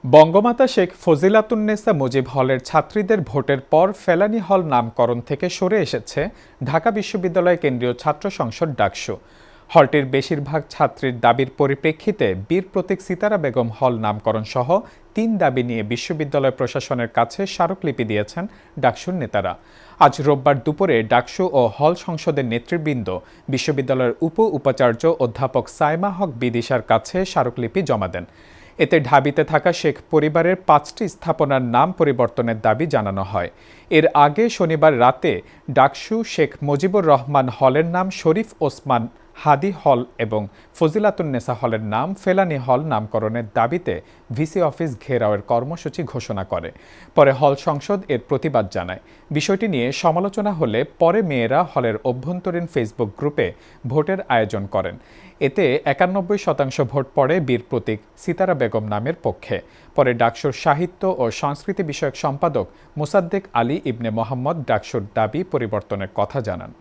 বঙ্গমাতা শেখ ফজিলাতুন্নেসা মুজিব হলের ছাত্রীদের ভোটের পর ফেলানী হল নামকরণ থেকে সরে এসেছে ঢাকা বিশ্ববিদ্যালয় কেন্দ্রীয় ছাত্র সংসদ ডাকসু। হলটির বেশিরভাগ ছাত্রীর দাবির পরিপ্রেক্ষিতে বীর প্রতীক সিতারা বেগম হল নামকরণ সহ ৩ দাবি নিয়ে বিশ্ববিদ্যালয় প্রশাসনের কাছে স্মারকলিপি দিয়েছেন ডাকসুর নেতারা। আজ রোববার দুপুরে ডাকসু ও হল সংসদের নেতৃবৃন্দ বিশ্ববিদ্যালয়ের উপাচার্য অধ্যাপক সাইমা হক বিদিশার কাছে স্মারকলিপি জমা দেন। এতে ঢাবিতে থাকা শেখ পরিবারের ৫টি স্থাপনার নাম পরিবর্তনের দাবি জানানো হয়। এর আগে শনিবার রাতে ডাকসু শেখ মুজিবুর রহমান হলের নাম শরীফ ওসমান হাদি হল এবং ফজিলাতুন্নেসা হলের নাম ফেলানী হল নামকরণের দাবিতে ভিসি অফিস ঘেরাওয়ের কর্মসূচি ঘোষণা করে। পরে হল সংসদ এর প্রতিবাদ জানায়। বিষয়টি নিয়ে সমালোচনা হলে পরে মেয়েরা হলের অভ্যন্তরীণ ফেসবুক গ্রুপে ভোটের আয়োজন করেন। এতে ৯১% ভোট পড়ে বীর প্রতীক সিতারা বেগম নামের পক্ষে। পরে ডাকসুর সাহিত্য ও সংস্কৃতি বিষয়ক সম্পাদক মোসাদ্দেক আলী ইবনে মোহাম্মদ ডাকসুর দাবি পরিবর্তনের কথা জানান।